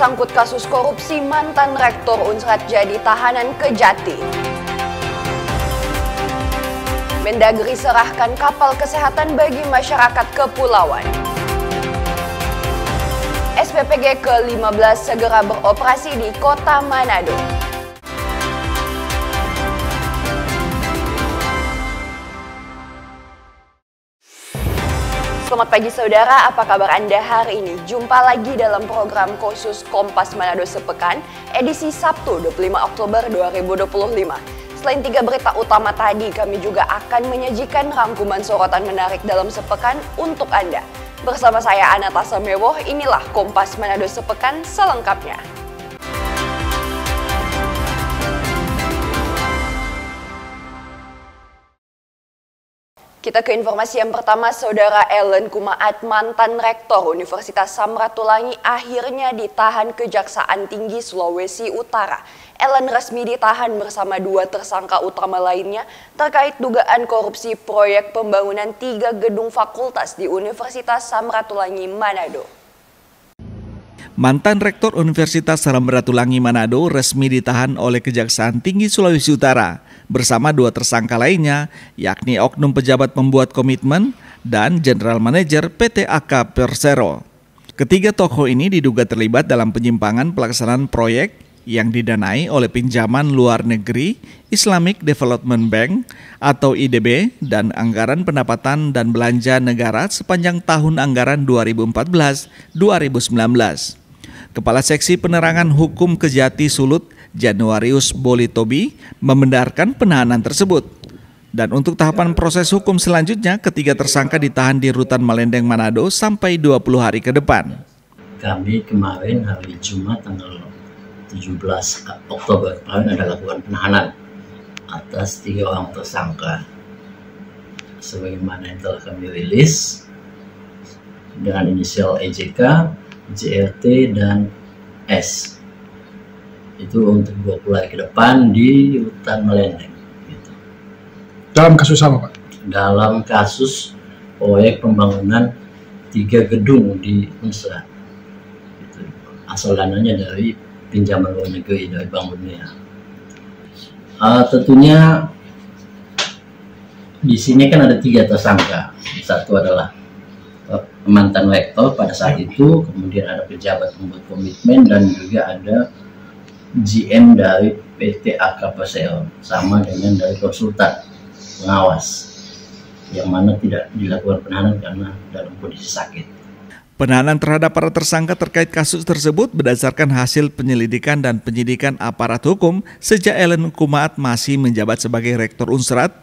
tersangkut kasus korupsi mantan Rektor Unsrat jadi tahanan Kejati. Mendagri serahkan kapal kesehatan bagi masyarakat kepulauan. SPPG ke-15 segera beroperasi di Kota Manado. Selamat pagi saudara, apa kabar Anda hari ini? Jumpa lagi dalam program khusus Kompas Manado Sepekan, edisi Sabtu 25 Oktober 2025. Selain 3 berita utama tadi, kami juga akan menyajikan rangkuman sorotan menarik dalam sepekan untuk Anda. Bersama saya Anata Samewoh, inilah Kompas Manado Sepekan selengkapnya. Kita ke informasi yang pertama, Saudara Ellen Kumaat, mantan Rektor Universitas Samratulangi akhirnya ditahan Kejaksaan Tinggi Sulawesi Utara. Ellen resmi ditahan bersama 2 tersangka utama lainnya terkait dugaan korupsi proyek pembangunan 3 gedung fakultas di Universitas Samratulangi Manado. Mantan Rektor Universitas Samratulangi Manado resmi ditahan oleh Kejaksaan Tinggi Sulawesi Utara bersama 2 tersangka lainnya, yakni oknum pejabat pembuat komitmen dan General Manager PT AK Persero. Ketiga tokoh ini diduga terlibat dalam penyimpangan pelaksanaan proyek yang didanai oleh pinjaman luar negeri, Islamic Development Bank atau IDB, dan anggaran pendapatan dan belanja negara sepanjang tahun anggaran 2014-2019. Kepala Seksi Penerangan Hukum Kejati Sulut, Januarius Bolitobi, membenarkan penahanan tersebut. Dan untuk tahapan proses hukum selanjutnya, ketiga tersangka ditahan di Rutan Malendeng Manado sampai 20 hari ke depan. Kami kemarin hari Jumat tanggal 17 Oktober kemarin ada lakukan penahanan atas 3 orang tersangka. Sebagaimana yang telah kami rilis dengan inisial EJK, JRT, dan S. Itu untuk 20 hari ke depan di Rutan Malendeng. Gitu. Dalam kasus apa, Pak? Dalam kasus proyek pembangunan 3 gedung di Unsrat. Gitu. Asal dananya dari pinjaman luar negeri dari Bank Dunia. Tentunya di sini kan ada 3 tersangka. Satu adalah mantan rektor pada saat itu, kemudian ada pejabat pembuat komitmen, dan juga ada GM dari PT AK Persero, sama dengan dari konsultan pengawas, yang mana tidak dilakukan penahanan karena dalam kondisi sakit. Penahanan terhadap para tersangka terkait kasus tersebut berdasarkan hasil penyelidikan dan penyidikan aparat hukum sejak Ellen Kumaat masih menjabat sebagai Rektor Unsrat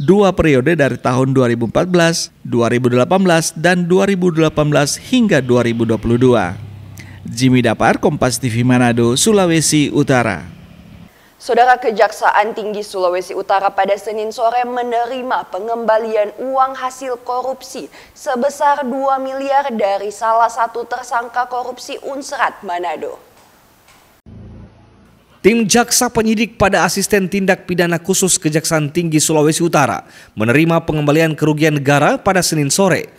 2 periode dari tahun 2014, 2018, dan 2018 hingga 2022. Jimmy Dapar, Kompas TV Manado, Sulawesi Utara. Saudara, Kejaksaan Tinggi Sulawesi Utara pada Senin sore menerima pengembalian uang hasil korupsi sebesar 2 miliar dari salah satu tersangka korupsi Unsrat Manado. Tim Jaksa Penyidik pada Asisten Tindak Pidana Khusus Kejaksaan Tinggi Sulawesi Utara menerima pengembalian kerugian negara pada Senin sore.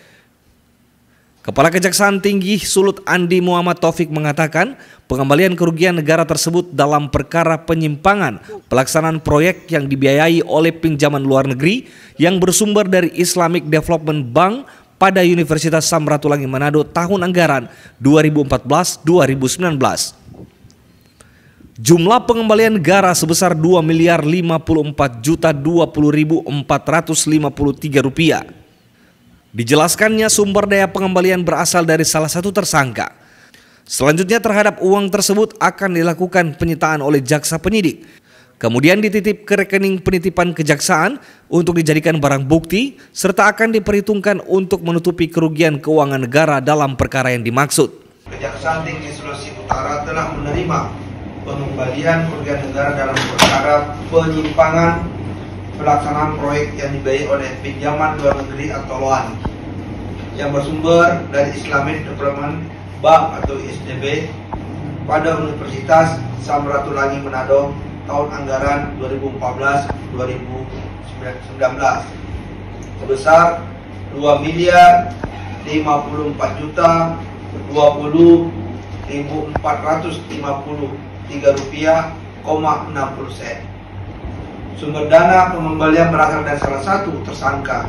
Kepala Kejaksaan Tinggi Sulut Andi Muhammad Taufik mengatakan pengembalian kerugian negara tersebut dalam perkara penyimpangan pelaksanaan proyek yang dibiayai oleh pinjaman luar negeri yang bersumber dari Islamic Development Bank pada Universitas Samratulangi Manado tahun anggaran 2014-2019. Jumlah pengembalian negara sebesar Rp2.054.020.453. Dijelaskannya sumber daya pengembalian berasal dari salah satu tersangka. Selanjutnya terhadap uang tersebut akan dilakukan penyitaan oleh jaksa penyidik. Kemudian dititip ke rekening penitipan kejaksaan untuk dijadikan barang bukti serta akan diperhitungkan untuk menutupi kerugian keuangan negara dalam perkara yang dimaksud. Kejaksaan Tinggi Sulawesi Utara telah menerima pengembalian kerugian negara dalam perkara penyimpangan pelaksanaan proyek yang dibiayai oleh pinjaman luar negeri atau loan yang bersumber dari Islamic Development Bank atau ISDB pada Universitas Samratulangi Manado tahun anggaran 2014-2019 sebesar 2.054.020.453 Rp453,60. Sumber dana pengembalian berasal dari salah satu tersangka.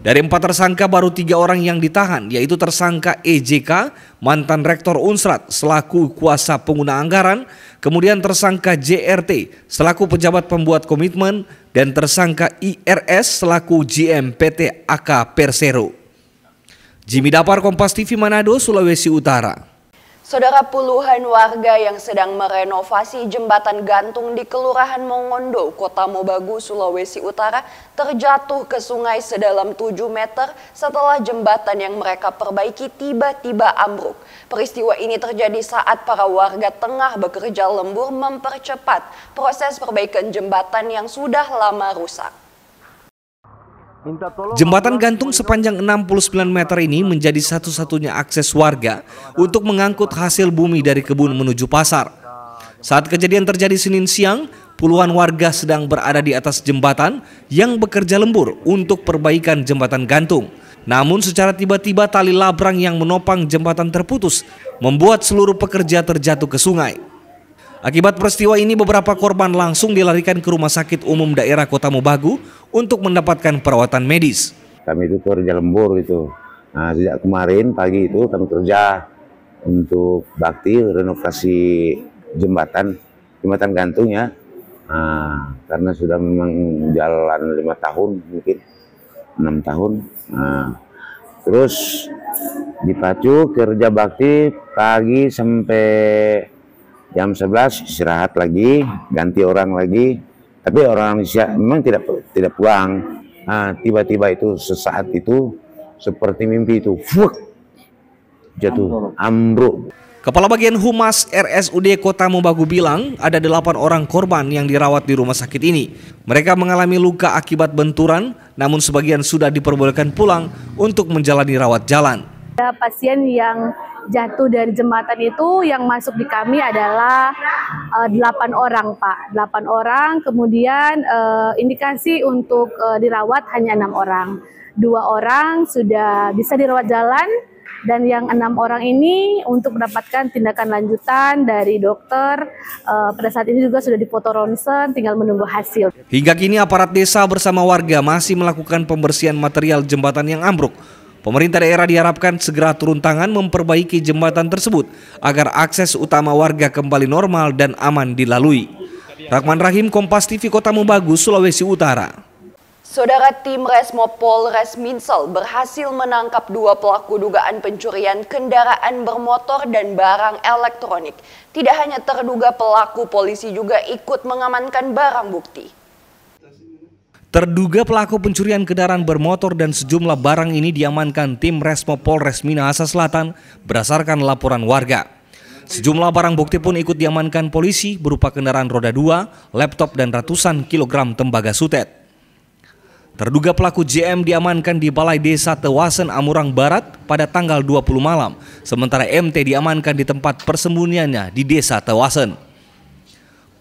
Dari 4 tersangka baru 3 orang yang ditahan, yaitu tersangka EJK, mantan Rektor Unsrat selaku kuasa pengguna anggaran, kemudian tersangka JRT selaku pejabat pembuat komitmen, dan tersangka IRS selaku GM PT AK Persero. Jimmy Dapar, Kompas TV, Manado, Sulawesi Utara. Saudara, puluhan warga yang sedang merenovasi jembatan gantung di Kelurahan Mongondo, Kota Mobagu, Sulawesi Utara terjatuh ke sungai sedalam 7 meter setelah jembatan yang mereka perbaiki tiba-tiba ambruk. Peristiwa ini terjadi saat para warga tengah bekerja lembur mempercepat proses perbaikan jembatan yang sudah lama rusak. Jembatan gantung sepanjang 69 meter ini menjadi satu-satunya akses warga untuk mengangkut hasil bumi dari kebun menuju pasar. Saat kejadian terjadi Senin siang, puluhan warga sedang berada di atas jembatan yang bekerja lembur untuk perbaikan jembatan gantung. Namun secara tiba-tiba tali labrang yang menopang jembatan terputus, membuat seluruh pekerja terjatuh ke sungai. Akibat peristiwa ini, beberapa korban langsung dilarikan ke Rumah Sakit Umum Daerah Kota Mobagu untuk mendapatkan perawatan medis. Kami itu kerja lembur itu. Nah, sejak kemarin pagi itu kami kerja untuk bakti renovasi jembatan gantung ya. Nah, karena sudah memang jalan 5 tahun, mungkin 6 tahun. Nah, terus dipacu kerja bakti pagi sampai jam 11 istirahat lagi, ganti orang lagi. Tapi orang memang tidak pulang. Nah, tiba-tiba itu sesaat itu seperti mimpi itu, jatuh, ambruk. Kepala Bagian Humas RSUD Kota Mobagu bilang ada 8 orang korban yang dirawat di rumah sakit ini. Mereka mengalami luka akibat benturan, namun sebagian sudah diperbolehkan pulang untuk menjalani rawat jalan. Pasien yang jatuh dari jembatan itu yang masuk di kami adalah 8 orang, Pak. 8 orang, kemudian indikasi untuk dirawat hanya 6 orang. 2 orang sudah bisa dirawat jalan, dan yang 6 orang ini untuk mendapatkan tindakan lanjutan dari dokter. Pada saat ini juga sudah dipoto ronsen, tinggal menunggu hasil. Hingga kini aparat desa bersama warga masih melakukan pembersihan material jembatan yang ambruk. Pemerintah daerah diharapkan segera turun tangan memperbaiki jembatan tersebut agar akses utama warga kembali normal dan aman dilalui. Rahman Rahim, Kompas TV, Kota Mobagu, Sulawesi Utara. Saudara, tim Resmo Polres Minsel berhasil menangkap 2 pelaku dugaan pencurian kendaraan bermotor dan barang elektronik. Tidak hanya terduga pelaku, polisi juga ikut mengamankan barang bukti. Terduga pelaku pencurian kendaraan bermotor dan sejumlah barang ini diamankan tim Resmo Polres Minahasa Selatan berdasarkan laporan warga. Sejumlah barang bukti pun ikut diamankan polisi berupa kendaraan roda 2, laptop, dan ratusan kilogram tembaga sutet. Terduga pelaku JM diamankan di Balai Desa Tewasen, Amurang Barat pada tanggal 20 malam, sementara MT diamankan di tempat persembunyiannya di Desa Tewasen.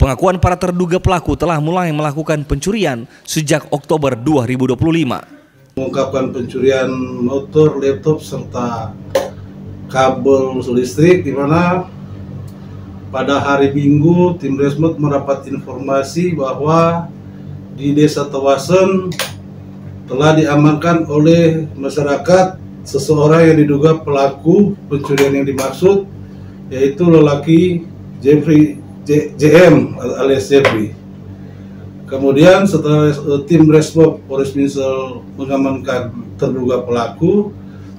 Pengakuan para terduga pelaku telah mulai melakukan pencurian sejak Oktober 2025. Mengungkapkan pencurian motor, laptop, serta kabel listrik, di mana pada hari Minggu tim Resmo mendapat informasi bahwa di Desa Tewasen telah diamankan oleh masyarakat seseorang yang diduga pelaku pencurian yang dimaksud, yaitu lelaki JM alias Jeffrey. Kemudian setelah tim Resmo Polres Minsel mengamankan terduga pelaku,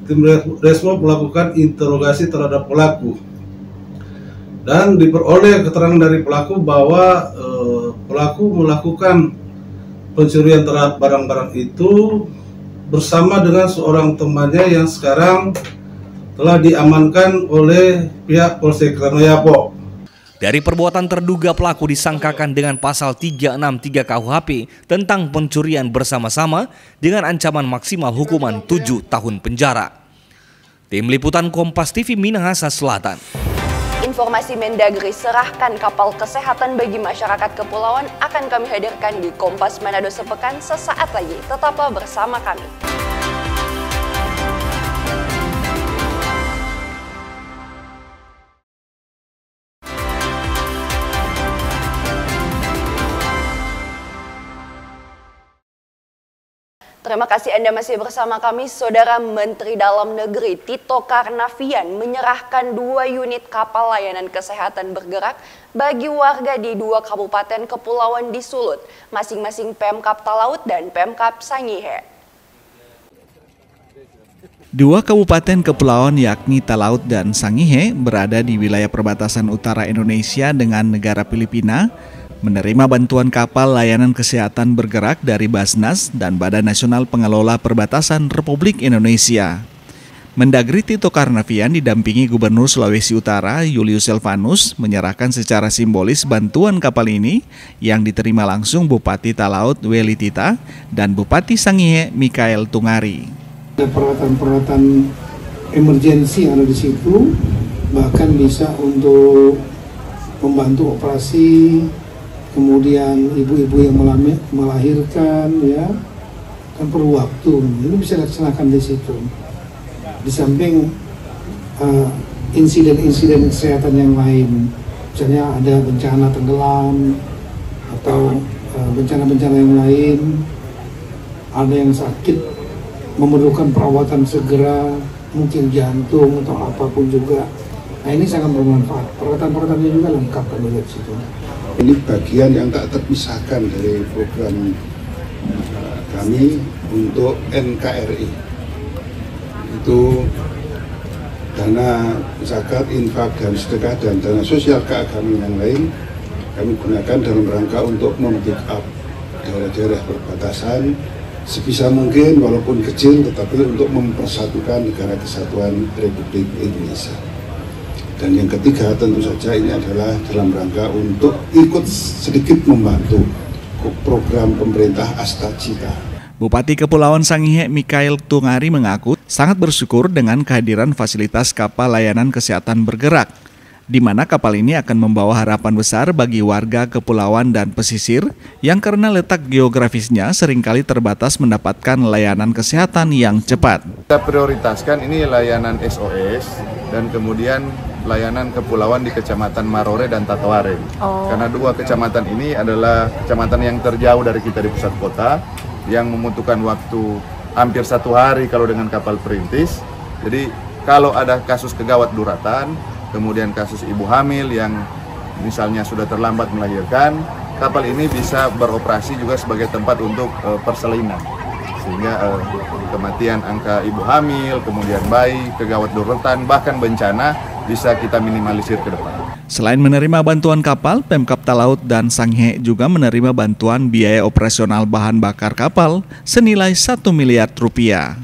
tim Resmo melakukan interogasi terhadap pelaku dan diperoleh keterangan dari pelaku bahwa pelaku melakukan pencurian terhadap barang-barang itu bersama dengan seorang temannya yang sekarang telah diamankan oleh pihak Polsek Ranoyapo. Dari perbuatan terduga pelaku disangkakan dengan pasal 363 KUHP tentang pencurian bersama-sama dengan ancaman maksimal hukuman 7 tahun penjara. Tim Liputan Kompas TV, Minahasa Selatan. Informasi Mendagri serahkan kapal kesehatan bagi masyarakat kepulauan akan kami hadirkan di Kompas Manado sepekan sesaat lagi. Tetaplah bersama kami. Terima kasih Anda masih bersama kami. Saudara Menteri Dalam Negeri Tito Karnavian menyerahkan 2 unit kapal layanan kesehatan bergerak bagi warga di 2 kabupaten kepulauan di Sulut, masing-masing Pemkab Talaut dan Pemkab Sangihe. 2 kabupaten kepulauan yakni Talaut dan Sangihe berada di wilayah perbatasan utara Indonesia dengan negara Filipina, menerima bantuan kapal layanan kesehatan bergerak dari Basnas dan Badan Nasional Pengelola Perbatasan Republik Indonesia. Mendagri Tito Karnavian didampingi Gubernur Sulawesi Utara Julius Silvanus menyerahkan secara simbolis bantuan kapal ini yang diterima langsung Bupati Talaut Weli Tita dan Bupati Sangihe Mikael Tungari. Ada peralatan-peralatan emergensi yang ada di situ, bahkan bisa untuk membantu operasi. Kemudian ibu-ibu yang melahirkan, ya, kan perlu waktu. Ini bisa dilaksanakan di situ. Di samping insiden-insiden kesehatan yang lain, misalnya ada bencana tenggelam atau bencana-bencana yang lain, ada yang sakit memerlukan perawatan segera, mungkin jantung atau apapun juga. Nah, ini sangat bermanfaat. Peralatan-peralatannya juga lengkap kalau lihat situ. Ini bagian yang tak terpisahkan dari program kami untuk NKRI. Itu dana zakat, infak, dan sedekah, dan dana sosial keagamaan yang lain kami gunakan dalam rangka untuk mem-backup daerah-daerah perbatasan sebisa mungkin, walaupun kecil, tetapi untuk mempersatukan Negara Kesatuan Republik Indonesia. Dan yang ketiga tentu saja ini adalah dalam rangka untuk ikut sedikit membantu program pemerintah Astacita. Bupati Kepulauan Sangihe Mikael Tungari mengaku sangat bersyukur dengan kehadiran fasilitas kapal layanan kesehatan bergerak, di mana kapal ini akan membawa harapan besar bagi warga kepulauan dan pesisir yang karena letak geografisnya seringkali terbatas mendapatkan layanan kesehatan yang cepat. Kita prioritaskan ini layanan SOS dan kemudian layanan kepulauan di Kecamatan Marore dan Tatoare. Karena 2 kecamatan ini adalah kecamatan yang terjauh dari kita di pusat kota, yang membutuhkan waktu hampir 1 hari kalau dengan kapal perintis. Jadi kalau ada kasus kegawat daruratan, kemudian kasus ibu hamil yang misalnya sudah terlambat melahirkan, kapal ini bisa beroperasi juga sebagai tempat untuk persalinan. Sehingga kematian angka ibu hamil, kemudian bayi, kegawat daruratan, bahkan bencana bisa kita minimalisir ke depan. Selain menerima bantuan kapal, Pemkab Talaut dan Sangihe juga menerima bantuan biaya operasional bahan bakar kapal senilai 1 miliar rupiah.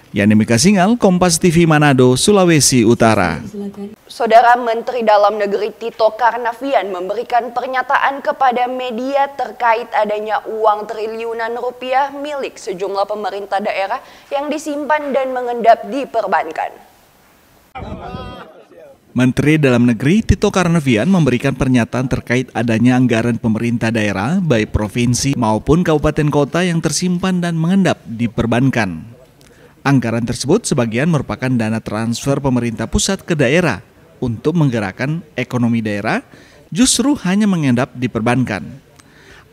Yani Mika Singal, Kompas TV Manado, Sulawesi Utara. Saudara Menteri Dalam Negeri Tito Karnavian memberikan pernyataan kepada media terkait adanya uang triliunan rupiah milik sejumlah pemerintah daerah yang disimpan dan mengendap di perbankan. Menteri Dalam Negeri Tito Karnavian memberikan pernyataan terkait adanya anggaran pemerintah daerah, baik provinsi maupun kabupaten kota yang tersimpan dan mengendap di perbankan. Anggaran tersebut sebagian merupakan dana transfer pemerintah pusat ke daerah untuk menggerakkan ekonomi daerah, justru hanya mengendap di perbankan.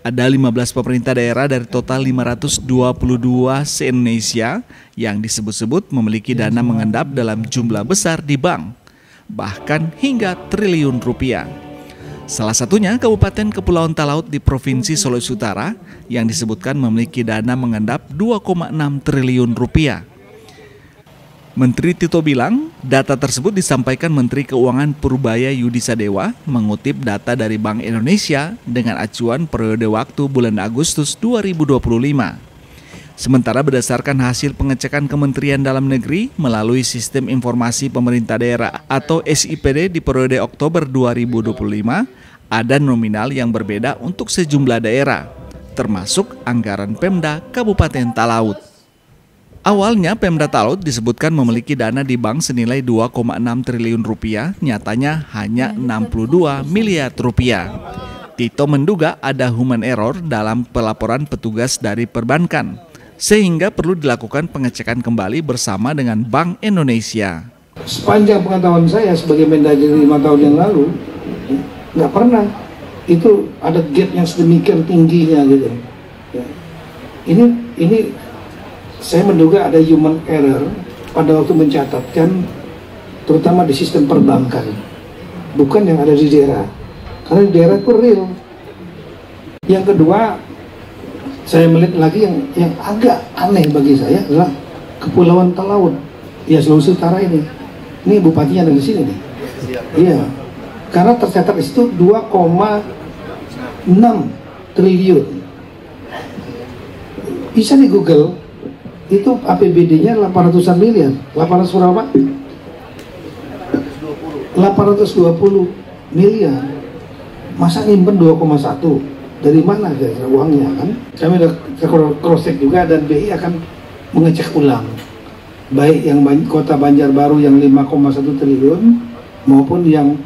Ada 15 pemerintah daerah dari total 522 se-Indonesia yang disebut-sebut memiliki dana mengendap dalam jumlah besar di bank, bahkan hingga triliun rupiah. Salah satunya Kabupaten Kepulauan Talaut di Provinsi Sulawesi Utara yang disebutkan memiliki dana mengendap 2,6 triliun rupiah. Menteri Tito bilang, data tersebut disampaikan Menteri Keuangan Purbaya Yudisadewa mengutip data dari Bank Indonesia dengan acuan periode waktu bulan Agustus 2025. Sementara berdasarkan hasil pengecekan Kementerian Dalam Negeri melalui Sistem Informasi Pemerintah Daerah atau SIPD di periode Oktober 2025, ada nominal yang berbeda untuk sejumlah daerah, termasuk anggaran Pemda Kabupaten Talaut. Awalnya Pemda Talaut disebutkan memiliki dana di bank senilai 2,6 triliun rupiah, nyatanya hanya 62 miliar rupiah. Tito menduga ada human error dalam pelaporan petugas dari perbankan, sehingga perlu dilakukan pengecekan kembali bersama dengan Bank Indonesia. Sepanjang pengetahuan saya sebagai Mendagri 5 tahun yang lalu, nggak pernah itu ada gap yang sedemikian tingginya gitu. Ini saya menduga ada human error pada waktu mencatatkan, terutama di sistem perbankan, bukan yang ada di daerah, karena di daerah itu real. Yang kedua, saya melihat lagi yang agak aneh bagi saya adalah Kepulauan Talaut, ya Sulawesi Utara ini. Ini bupatinya ada di sini nih. Iya, karena tercatat di situ 2,6 triliun. Bisa di Google, itu APBD-nya 800-an miliar. 800 berapa? 820 miliar. Masa nyimpen 2,1? Dari mana kira-kira uangnya kan? Kami udah cross check juga dan BI akan mengecek ulang. Baik yang kota Banjarbaru yang 5,1 triliun maupun yang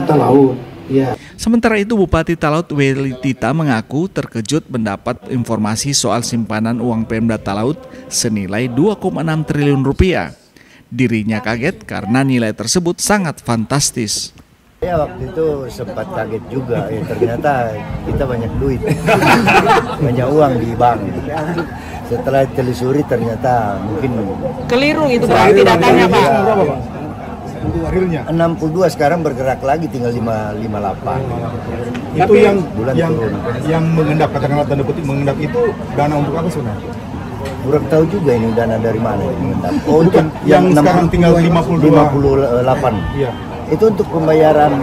Talaut. Ya. Sementara itu Bupati Talaut Welitita mengaku terkejut mendapat informasi soal simpanan uang Pemda Talaut senilai 2,6 triliun rupiah. Dirinya kaget karena nilai tersebut sangat fantastis. Ya waktu itu sempat kaget juga, ternyata kita banyak duit, banyak uang di bank. Setelah telusuri ternyata mungkin keliru itu berarti datanya Pak. 62 sekarang bergerak lagi tinggal 558. Itu yang turun. Yang mengendap, katakanlah tanda kutip mengendap itu dana untuk apa sebenarnya? Kurang tahu juga ini dana dari mana yang mengendap. Oh, untuk yang sekarang tinggal 58. Iya. Itu untuk pembayaran,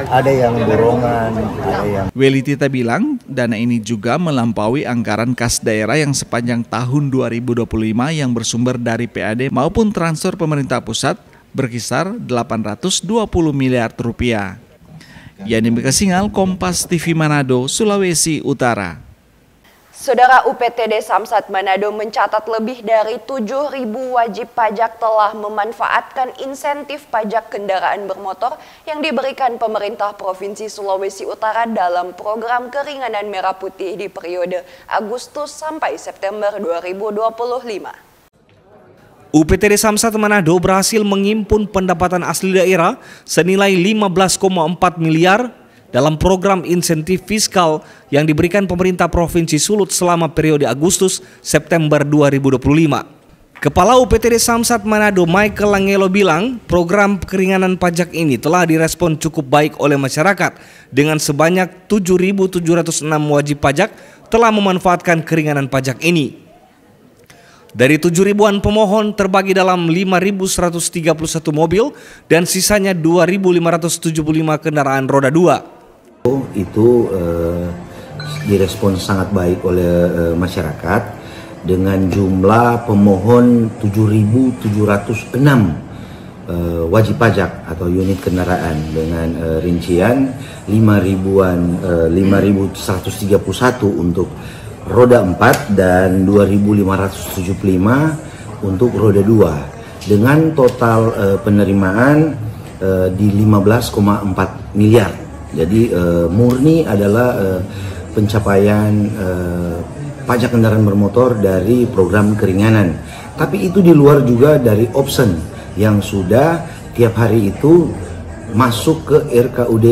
ada yang borongan, ada yang... Welitita bilang dana ini juga melampaui anggaran kas daerah yang sepanjang tahun 2025 yang bersumber dari PAD maupun transfer pemerintah pusat berkisar 820 miliar rupiah. Yani Mekasingal, Kompas TV Manado, Sulawesi Utara. Saudara, UPTD Samsat Manado mencatat lebih dari 7.000 wajib pajak telah memanfaatkan insentif pajak kendaraan bermotor yang diberikan pemerintah Provinsi Sulawesi Utara dalam program keringanan merah putih di periode Agustus sampai September 2025. UPTD Samsat Manado berhasil mengimpun pendapatan asli daerah senilai 15,4 miliar dalam program insentif fiskal yang diberikan pemerintah Provinsi Sulut selama periode Agustus-September 2025. Kepala UPTD Samsat Manado Michael Langelo bilang program keringanan pajak ini telah direspon cukup baik oleh masyarakat dengan sebanyak 7.706 wajib pajak telah memanfaatkan keringanan pajak ini. Dari 7.000-an pemohon terbagi dalam 5.131 mobil dan sisanya 2.575 kendaraan roda 2. Itu direspon sangat baik oleh masyarakat dengan jumlah pemohon 7.706 wajib pajak atau unit kendaraan dengan rincian 5.131 untuk roda 4 dan 2.575 untuk roda 2 dengan total penerimaan di 15,4 miliar. Jadi murni adalah pencapaian pajak kendaraan bermotor dari program keringanan. Tapi itu di luar juga dari option yang sudah tiap hari itu masuk ke RKUD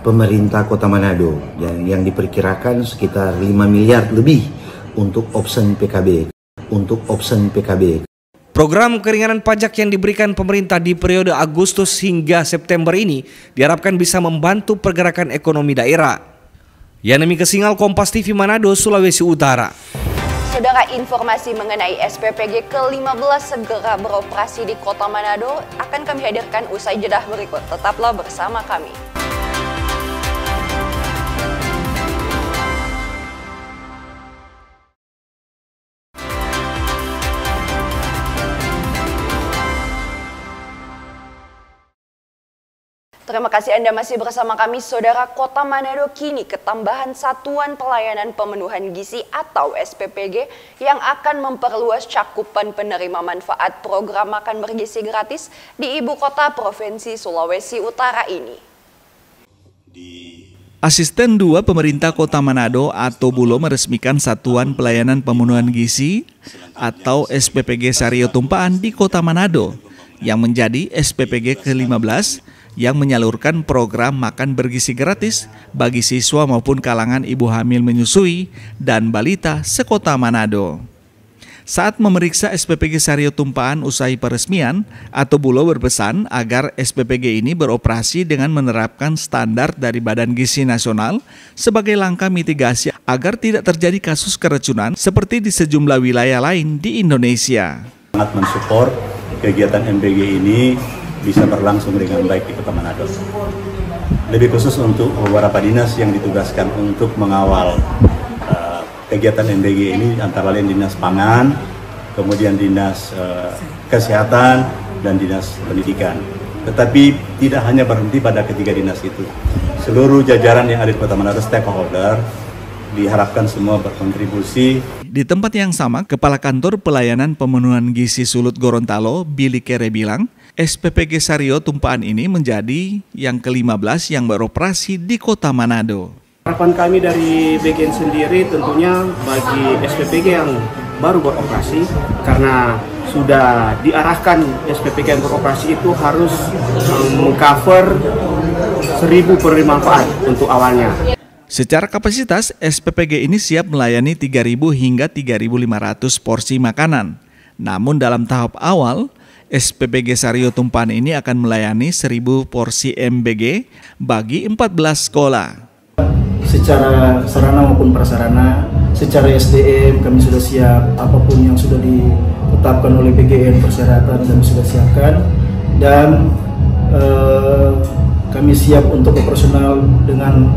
pemerintah Kota Manado yang diperkirakan sekitar 5 miliar lebih untuk option PKB. Program keringanan pajak yang diberikan pemerintah di periode Agustus hingga September ini diharapkan bisa membantu pergerakan ekonomi daerah. Yani Mekasingal, Kompas TV Manado, Sulawesi Utara. Saudara, informasi mengenai SPPG ke-15 segera beroperasi di Kota Manado akan kami hadirkan usai jeda berikut. Tetaplah bersama kami. Terima kasih Anda masih bersama kami, Saudara. Kota Manado kini ketambahan Satuan Pelayanan Pemenuhan Gizi atau SPPG yang akan memperluas cakupan penerima manfaat program makan bergizi gratis di Ibu Kota Provinsi Sulawesi Utara ini. Asisten 2 Pemerintah Kota Manado atau Bulo meresmikan Satuan Pelayanan Pemenuhan Gizi atau SPPG Sario Tumpaan di Kota Manado yang menjadi SPPG ke-15 yang menyalurkan program makan bergizi gratis bagi siswa maupun kalangan ibu hamil menyusui dan balita sekota Manado. Saat memeriksa SPPG Sario Tumpahan usai peresmian, Ato Bulo berpesan agar SPPG ini beroperasi dengan menerapkan standar dari Badan Gizi Nasional sebagai langkah mitigasi agar tidak terjadi kasus keracunan seperti di sejumlah wilayah lain di Indonesia. Sangat mensupport kegiatan MBG ini bisa berlangsung dengan baik di Kota Manado. Lebih khusus untuk beberapa dinas yang ditugaskan untuk mengawal kegiatan MBG ini, antara lain Dinas Pangan, kemudian Dinas Kesehatan, dan Dinas Pendidikan. Tetapi tidak hanya berhenti pada ketiga dinas itu. Seluruh jajaran yang ada di Kota Manado, stakeholder, diharapkan semua berkontribusi. Di tempat yang sama, Kepala Kantor Pelayanan Pemenuhan Gizi Sulut Gorontalo, Billy Kere bilang, SPPG Sario Tumpahan ini menjadi yang ke-15 yang beroperasi di Kota Manado. Harapan kami dari BGN sendiri tentunya bagi SPPG yang baru beroperasi, karena sudah diarahkan SPPG yang beroperasi itu harus meng-cover 1.000 penerima manfaat untuk awalnya. Secara kapasitas, SPPG ini siap melayani 3.000 hingga 3.500 porsi makanan. Namun dalam tahap awal, SPPG Sario Tumpahan ini akan melayani 1.000 porsi MBG bagi 14 sekolah. Secara sarana maupun prasarana, secara SDM kami sudah siap, apapun yang sudah ditetapkan oleh BGN persyaratan kami sudah siapkan, dan kami siap untuk operasional dengan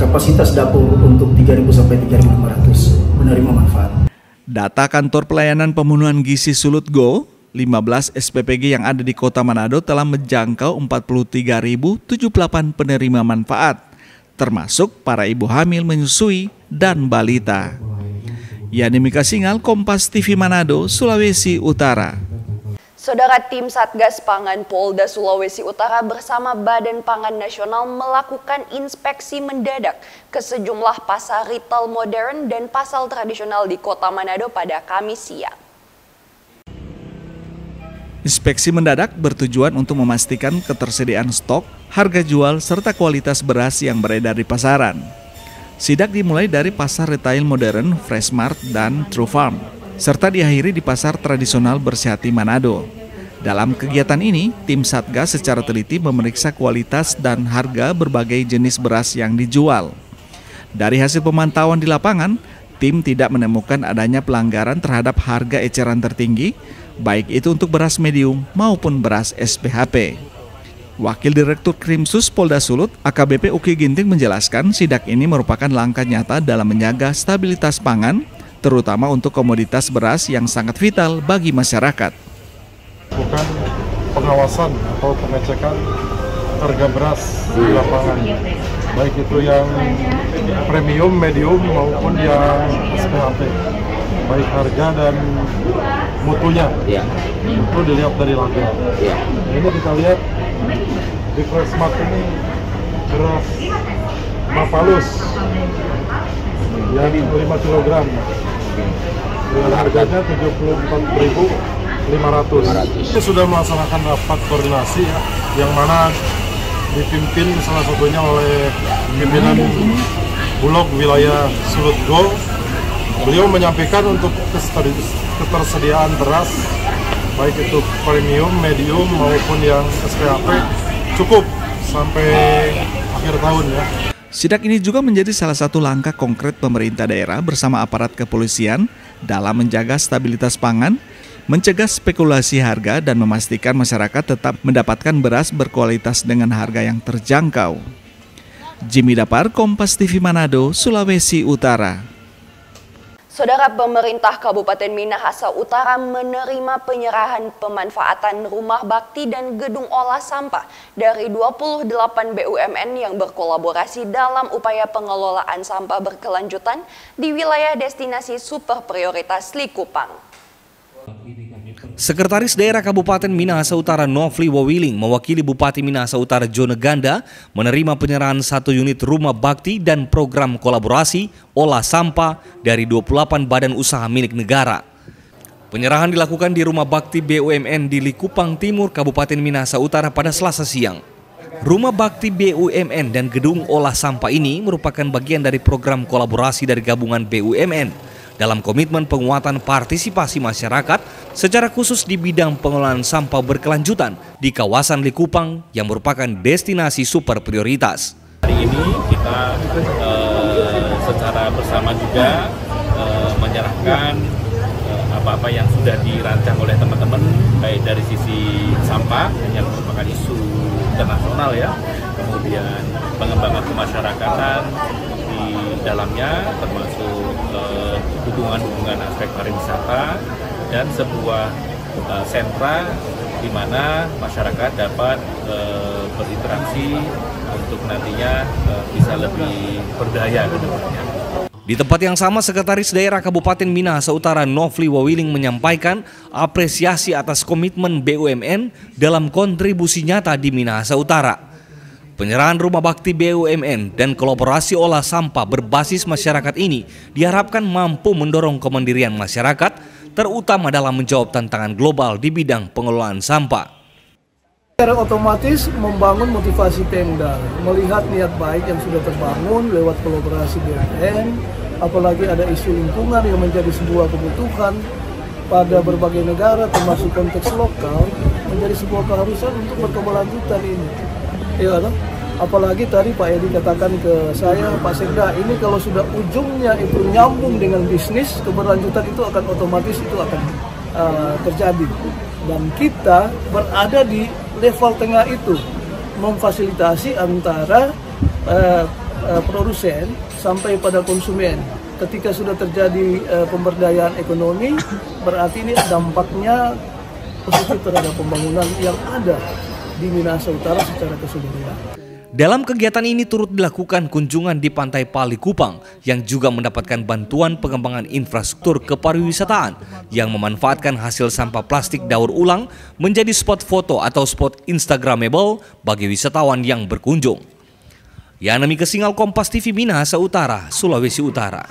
kapasitas dapur untuk 3.000 sampai 3.500 penerima manfaat. Data Kantor Pelayanan Pemenuhan Gizi Sulut Go, 15 SPPG yang ada di Kota Manado telah menjangkau 43.078 penerima manfaat, termasuk para ibu hamil menyusui dan balita. Yani Mika Singal, Kompas TV Manado, Sulawesi Utara. Saudara, tim Satgas Pangan Polda Sulawesi Utara bersama Badan Pangan Nasional melakukan inspeksi mendadak ke sejumlah pasar retail modern dan pasar tradisional di Kota Manado pada Kamis siang. Inspeksi mendadak bertujuan untuk memastikan ketersediaan stok, harga jual, serta kualitas beras yang beredar di pasaran. Sidak dimulai dari pasar retail modern, Freshmart, dan True Farm, serta diakhiri di pasar tradisional Bersihati Manado. Dalam kegiatan ini, tim Satgas secara teliti memeriksa kualitas dan harga berbagai jenis beras yang dijual. Dari hasil pemantauan di lapangan, tim tidak menemukan adanya pelanggaran terhadap harga eceran tertinggi, baik itu untuk beras medium maupun beras SPHP. Wakil Direktur Krimsus Polda Sulut, AKBP Uki Ginting menjelaskan sidak ini merupakan langkah nyata dalam menjaga stabilitas pangan, terutama untuk komoditas beras yang sangat vital bagi masyarakat. Bukan pengawasan atau pengecekan harga beras di lapangan, baik itu yang premium, medium maupun yang SPHP, baik harga dan mutunya itu dilihat dari label. Ini kita lihat di Freshmart ini beras Mapalus yang 5 kg dengan harganya 74.500. Kita sudah melaksanakan rapat koordinasi ya, yang mana dipimpin salah satunya oleh pimpinan Bulog wilayah Sulut Go. Beliau menyampaikan untuk ketersediaan beras baik itu premium, medium maupun yang SPHP cukup sampai akhir tahun ya. Sidak ini juga menjadi salah satu langkah konkret pemerintah daerah bersama aparat kepolisian dalam menjaga stabilitas pangan, mencegah spekulasi harga dan memastikan masyarakat tetap mendapatkan beras berkualitas dengan harga yang terjangkau. Jimmy Dapar, Kompas TV Manado, Sulawesi Utara. Saudara, pemerintah Kabupaten Minahasa Utara menerima penyerahan pemanfaatan rumah bakti dan gedung olah sampah dari 28 BUMN yang berkolaborasi dalam upaya pengelolaan sampah berkelanjutan di wilayah destinasi super prioritas Likupang. Sekretaris Daerah Kabupaten Minahasa Utara Nofli Wawiling mewakili Bupati Minahasa Utara Jone Ganda menerima penyerahan 1 unit rumah bakti dan program kolaborasi olah sampah dari 28 badan usaha milik negara. Penyerahan dilakukan di rumah bakti BUMN di Likupang Timur, Kabupaten Minahasa Utara pada Selasa siang. Rumah bakti BUMN dan gedung olah sampah ini merupakan bagian dari program kolaborasi dari gabungan BUMN dalam komitmen penguatan partisipasi masyarakat secara khusus di bidang pengelolaan sampah berkelanjutan di kawasan Likupang yang merupakan destinasi super prioritas. Hari ini kita secara bersama juga menyerahkan apa-apa yang sudah dirancang oleh teman-teman, baik dari sisi sampah yang merupakan isu internasional ya, kemudian pengembangan kemasyarakatan di dalamnya termasuk hubungan aspek pariwisata dan sebuah sentra di mana masyarakat dapat berinteraksi untuk nantinya bisa lebih berdaya ke depannya. Di tempat yang sama, Sekretaris Daerah Kabupaten Minahasa Utara Nofli Wawiling menyampaikan apresiasi atas komitmen BUMN dalam kontribusi nyata di Minahasa Utara. Penyerahan rumah bakti BUMN dan kolaborasi olah sampah berbasis masyarakat ini diharapkan mampu mendorong kemandirian masyarakat, terutama dalam menjawab tantangan global di bidang pengelolaan sampah. Secara otomatis membangun motivasi Pemda, melihat niat baik yang sudah terbangun lewat kolaborasi BUMN, apalagi ada isu lingkungan yang menjadi sebuah kebutuhan pada berbagai negara termasuk konteks lokal, menjadi sebuah keharusan untuk berkeberlanjutan ini. Ya, apalagi tadi Pak Edi katakan ke saya, Pak Sekda, ini kalau sudah ujungnya itu nyambung dengan bisnis, keberlanjutan itu akan otomatis itu akan terjadi. Dan kita berada di level tengah itu, memfasilitasi antara produsen sampai pada konsumen. Ketika sudah terjadi pemberdayaan ekonomi, berarti ini dampaknya positif terhadap pembangunan yang ada di Minahasa Utara secara keseluruhan. Dalam kegiatan ini turut dilakukan kunjungan di Pantai Palikupang yang juga mendapatkan bantuan pengembangan infrastruktur kepariwisataan yang memanfaatkan hasil sampah plastik daur ulang menjadi spot foto atau spot Instagramable bagi wisatawan yang berkunjung. Yanami Kesingal, Kompas TV, Minahasa Utara, Sulawesi Utara.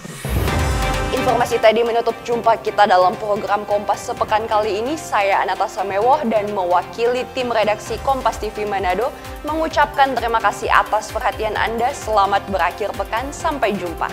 Informasi tadi menutup jumpa kita dalam program Kompas sepekan kali ini. Saya Anastasia Mewoh dan mewakili tim redaksi Kompas TV Manado mengucapkan terima kasih atas perhatian Anda. Selamat berakhir pekan, sampai jumpa.